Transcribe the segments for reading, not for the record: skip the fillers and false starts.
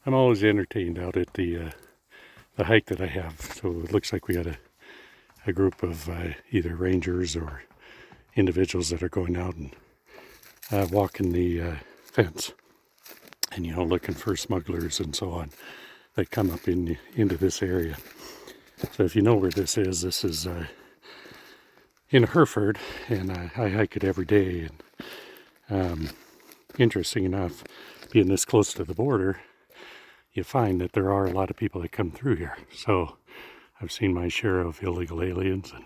I'm always entertained out at the hike that I have. So it looks like we got a group of either rangers or individuals that are going out and walking the fence, and looking for smugglers and so on that come up into this area. So if you know where this is in Hereford, and I hike it every day. And interesting enough, being this close to the border, you find that there are a lot of people that come through here. So I've seen my share of illegal aliens, and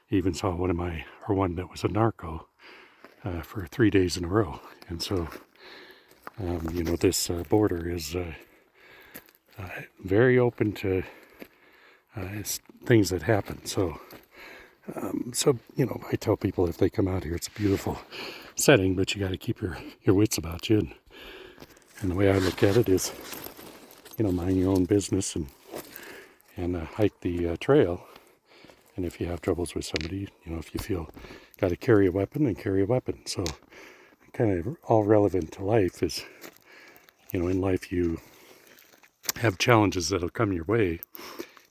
even saw one that was a narco for 3 days in a row. And so, this border is very open to things that happen. So, I tell people if they come out here, it's a beautiful setting, but you got to keep your wits about you. And the way I look at it is, mind your own business and hike the trail. And if you have troubles with somebody, if you feel got to carry a weapon, then carry a weapon. So kind of all relevant to life is, in life you have challenges that'll come your way,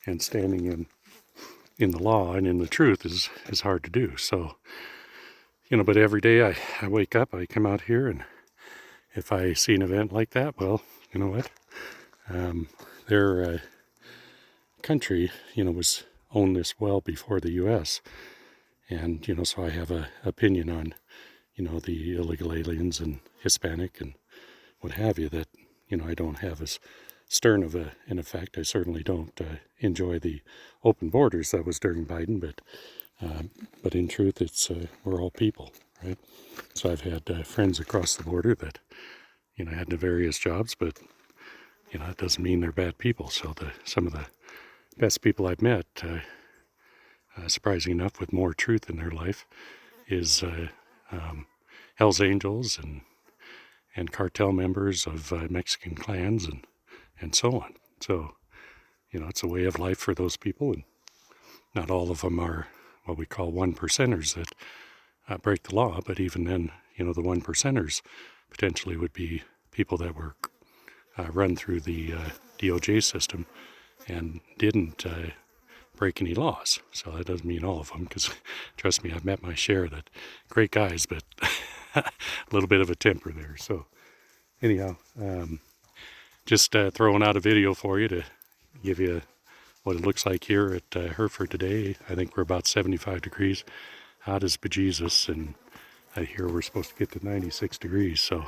and standing in the law and in the truth is hard to do. So, but every day I wake up, I come out here, and if I see an event like that, well, you know what? Their country, was owned this well before the U.S. And, so I have an opinion on, the illegal aliens and Hispanic and what have you that, I don't have as stern of an effect. I certainly don't enjoy the open borders. That was during Biden, but in truth, it's we're all people, right? So I've had friends across the border that, had nefarious jobs, but, it doesn't mean they're bad people. So some of the best people I've met, surprising enough, with more truth in their life, is Hell's Angels and cartel members of Mexican clans and so on. So, it's a way of life for those people, and not all of them are what we call one percenters that break the law, but even then, the one percenters potentially would be people that were run through the DOJ system and didn't break any laws. So that doesn't mean all of them, because trust me, I've met my share that great guys, but a little bit of a temper there. So anyhow, just throwing out a video for you to give you what it looks like here at Hereford today. I think we're about 75 degrees, hot as bejesus, and I hear we're supposed to get to 96 degrees. So,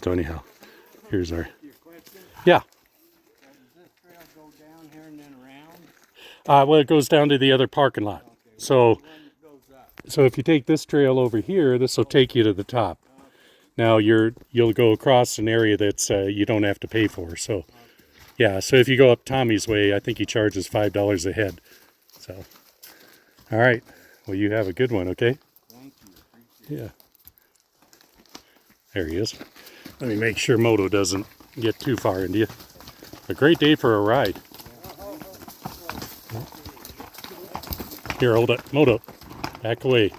anyhow, here's our, yeah. Well, it goes down to the other parking lot. So if you take this trail over here, this will take you to the top. Now you'll go across an area that's you don't have to pay for. So, yeah. So if you go up Tommy's way, I think he charges $5 a head. So, all right. Well, you have a good one. Okay. Thank you. Yeah. There he is. Let me make sure Moto doesn't get too far into you. A great day for a ride. Here, hold it. Moto, back away.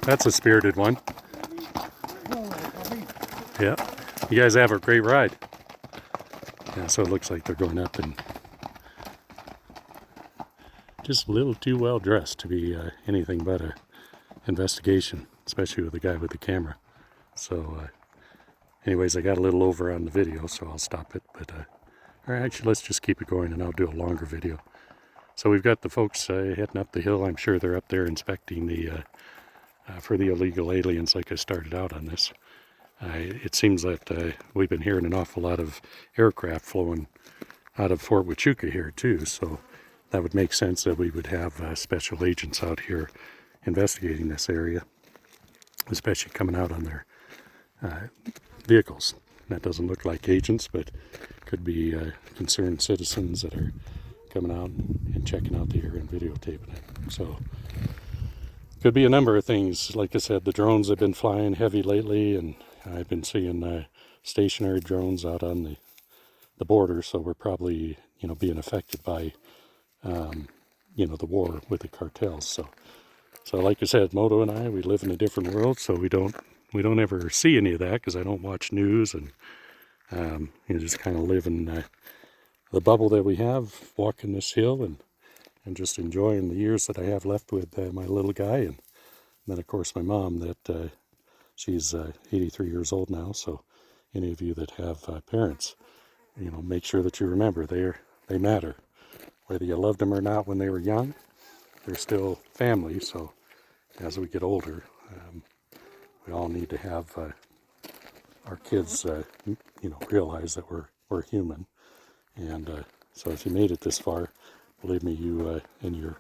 That's a spirited one. Yeah. You guys have a great ride. Yeah, so it looks like they're going up and just a little too well dressed to be anything but a investigation, especially with the guy with the camera. So anyways, I got a little over on the video, so I'll stop it. But or actually, let's just keep it going, and I'll do a longer video. So we've got the folks heading up the hill. I'm sure they're up there inspecting the for the illegal aliens, like I started out on this. It seems that we've been hearing an awful lot of aircraft flowing out of Fort Huachuca here too, so that would make sense that we would have special agents out here investigating this area, especially coming out on their vehicles. That doesn't look like agents, but could be concerned citizens that are coming out and checking out the area and videotaping it. So could be a number of things. Like I said, the drones have been flying heavy lately, and I've been seeing stationary drones out on the border, so we're probably being affected by the war with the cartels. So So like I said, Moto and I, we live in a different world, so we don't ever see any of that because I don't watch news, and just kind of live in the bubble that we have, walking this hill and just enjoying the years that I have left with my little guy. And then of course my mom, that she's 83 years old now. So any of you that have parents, make sure that you remember they matter. Whether you loved them or not when they were young, they're still family. So as we get older, we all need to have our kids, realize that we're human. And so if you made it this far, believe me, you and you're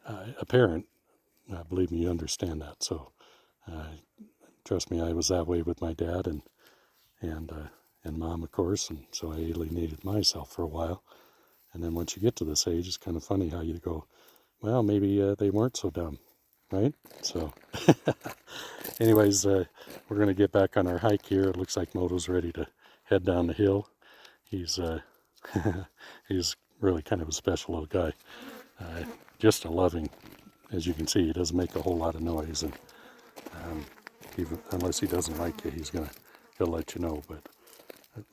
a parent, believe me, you understand that. So trust me, I was that way with my dad and mom, of course, and so I alienated myself for a while. And then once you get to this age, it's kind of funny how you go, well, maybe they weren't so dumb, right? So anyways, we're going to get back on our hike here. It looks like Moto's ready to head down the hill. He's he's really kind of a special little guy. Just a loving, as you can see, he doesn't make a whole lot of noise, and even unless he doesn't like you, he'll let you know. But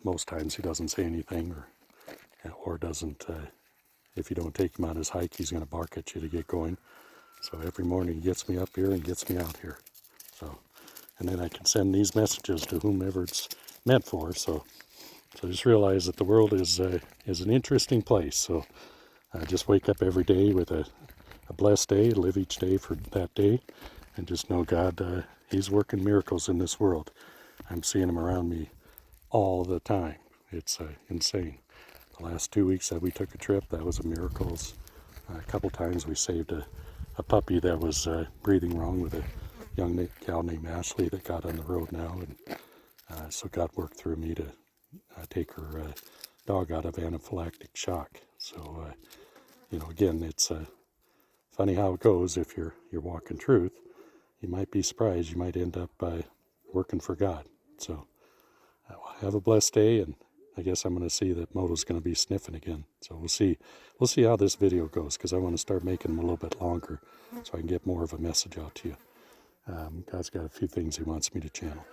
most times he doesn't say anything, or doesn't. If you don't take him on his hike, he's going to bark at you to get going. So every morning he gets me up here and gets me out here. So, and then I can send these messages to whomever it's meant for. So just realize that the world is an interesting place. So just wake up every day with a blessed day, live each day for that day, and just know God, He's working miracles in this world. I'm seeing them around me all the time. It's insane. The last 2 weeks that we took a trip, that was a miracle. A couple times we saved a puppy that was breathing wrong with a young gal named Ashley that got on the road now, and so God worked through me to take her dog out of anaphylactic shock. So, again, it's funny how it goes. If you're walking truth, you might be surprised. You might end up working for God. So, have a blessed day, and I guess I'm going to see that Moto's going to be sniffing again. So we'll see how this video goes, because I want to start making them a little bit longer so I can get more of a message out to you. God's got a few things He wants me to channel.